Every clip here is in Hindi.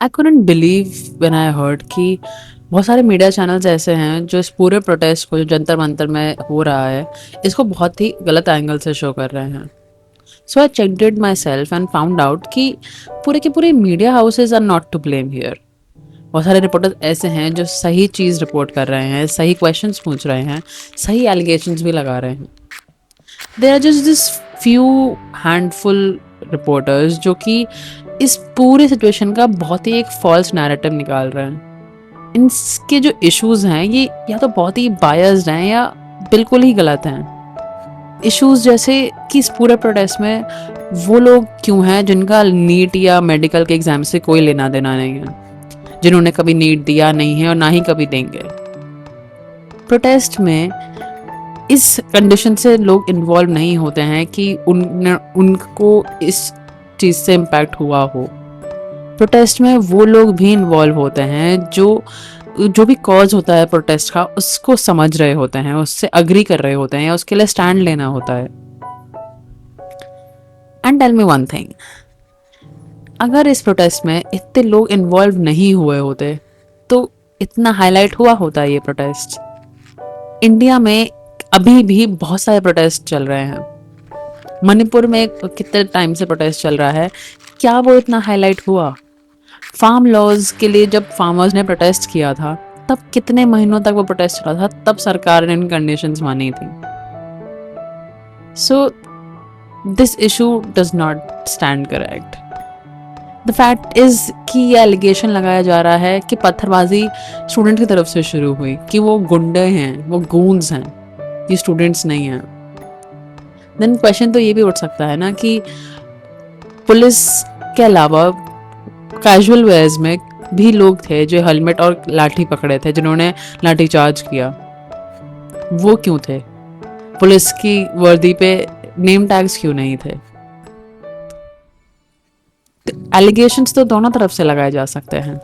I couldn't believe when I heard कि बहुत सारे मीडिया चैनल्स ऐसे हैं जो इस पूरे प्रोटेस्ट को जो जंतर मंतर में हो रहा है इसको बहुत ही गलत एंगल से शो कर रहे हैं. So I checked it myself and found out कि पूरे के पूरे media houses are not to blame here. बहुत सारे रिपोर्टर्स ऐसे हैं जो सही चीज़ रिपोर्ट कर रहे हैं, सही क्वेश्चंस पूछ रहे हैं, सही एलिगेशंस भी लगा रहे हैं. There are just this few handful reporters जो कि इस पूरे सिचुएशन का बहुत ही एक फॉल्स नैरेटिव निकाल रहे हैं. इनके जो इश्यूज हैं ये या तो बहुत ही बायस्ड हैं या बिल्कुल ही गलत हैं. इश्यूज जैसे कि इस पूरे प्रोटेस्ट में वो लोग क्यों हैं जिनका नीट या मेडिकल के एग्जाम से कोई लेना देना नहीं है, जिन्होंने कभी नीट दिया नहीं है और ना ही कभी देंगे. प्रोटेस्ट में इस कंडीशन से लोग इन्वॉल्व नहीं होते हैं कि उनको इस चीज़ से इम्पैक्ट हुआ हो. प्रोटेस्ट में वो लोग भी इन्वॉल्व होते हैं जो भी कॉज होता है प्रोटेस्ट का उसको समझ रहे होते हैं, उससे अग्री कर रहे होते हैं या उसके लिए स्टैंड लेना होता है. And tell me one thing, अगर इस प्रोटेस्ट में इतने लोग इन्वॉल्व नहीं हुए होते तो इतना हाईलाइट हुआ होता ये प्रोटेस्ट. इंडिया में अभी भी बहुत सारे प्रोटेस्ट चल रहे हैं. मणिपुर में कितने टाइम से प्रोटेस्ट चल रहा है, क्या वो इतना हाईलाइट हुआ? फार्म लॉज के लिए जब फार्मर्स ने प्रोटेस्ट किया था तब कितने महीनों तक वो प्रोटेस्ट चला था, तब सरकार ने इन कंडीशंस मानी थी. So this issue does not stand correct. The fact is कि ये एलिगेशन लगाया जा रहा है कि पत्थरबाजी स्टूडेंट की तरफ से शुरू हुई, कि वो गुंडे हैं, वो गूंज हैं, ये स्टूडेंट्स नहीं हैं. देन क्वेश्चन तो ये भी उठ सकता है ना कि पुलिस के अलावा कैजुअल वेयर्स में भी लोग थे जो हेलमेट और लाठी पकड़े थे, जिन्होंने लाठी चार्ज किया. वो क्यों थे? पुलिस की वर्दी पे नेम टैग्स क्यों नहीं थे? एलिगेशंस तो दोनों तरफ से लगाए जा सकते हैं.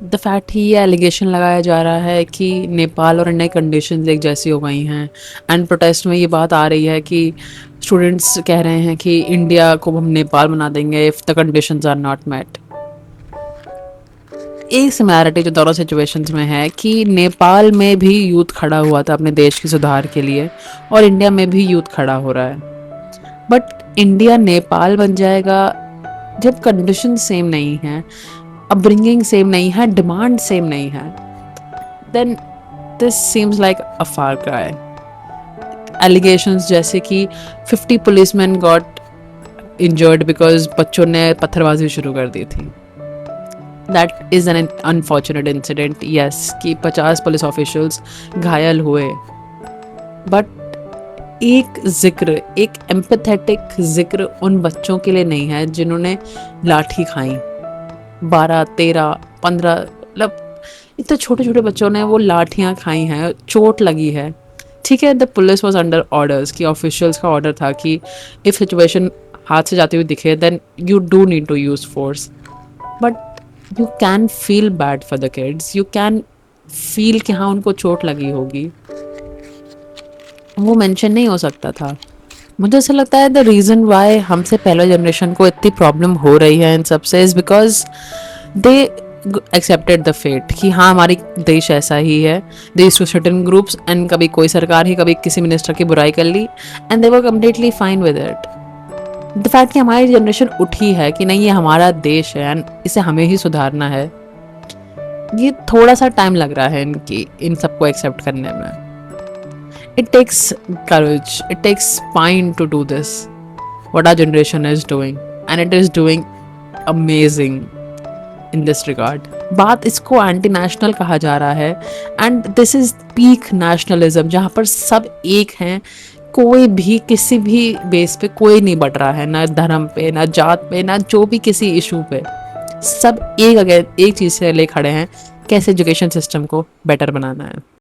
द फैक्ट ही ये एलिगेशन लगाया जा रहा है कि नेपाल और इंडिया कंडीशंस एक जैसी हो गई हैं एंड प्रोटेस्ट में ये बात आ रही है कि स्टूडेंट्स कह रहे हैं कि इंडिया को हम नेपाल बना देंगे if the conditions are not met. एक सिमिलैरिटी जो दोनों सिचुएशंस में है कि नेपाल में भी यूथ खड़ा हुआ था अपने देश के सुधार के लिए और इंडिया में भी यूथ खड़ा हो रहा है. बट इंडिया नेपाल बन जाएगा जब कंडीशन सेम नहीं है, अपब्रिंगिंग सेम नहीं है, डिमांड सेम नहीं है. Then this seems like a far cry. Allegations जैसे कि 50 पुलिसमैन गॉट इंजर्ड बिकॉज बच्चों ने पत्थरबाजी शुरू कर दी थी. That is an unfortunate incident, yes, कि 50 पुलिस ऑफिशियल्स घायल हुए. बट एक जिक्र, एक एम्पैथेटिक जिक्र उन बच्चों के लिए नहीं है जिन्होंने लाठी खाई. 12, 13, 15, मतलब इतने छोटे छोटे बच्चों ने वो लाठियाँ खाई हैं, चोट लगी है. ठीक है, the police was under orders, कि ऑफिशियल्स का ऑर्डर था कि इफ सिचुएशन हाथ से जाती हुई दिखे then you do need to use force. But you can feel bad for the kids, you can feel कि हाँ उनको चोट लगी होगी. वो मेंशन नहीं हो सकता था. मुझे ऐसा लगता है द रीज़न वाई हमसे पहले जनरेशन को इतनी प्रॉब्लम हो रही है इन सबसे is because they accepted the fate कि हाँ हमारी देश ऐसा ही है. They used to certain groups and कभी कोई सरकार ही कभी किसी मिनिस्टर की बुराई कर ली and they were completely fine with it. The fact कि हमारी जनरेशन उठी है कि नहीं ये हमारा देश है एंड इसे हमें ही सुधारना है, ये थोड़ा सा टाइम लग रहा है इन सबको एक्सेप्ट करने में. It takes courage, it takes spine to do this, what our generation is doing, and it is doing amazing in this regard. बात इसको एंटी नेशनल कहा जा रहा है and this is peak nationalism, जहाँ पर सब एक हैं, कोई भी किसी भी बेस पे कोई नहीं बट रहा है, ना धर्म पे, ना जात पे, ना जो भी किसी इशू पे. सब एक चीज़ से ले खड़े हैं, कैसे एजुकेशन सिस्टम को बेटर बनाना है.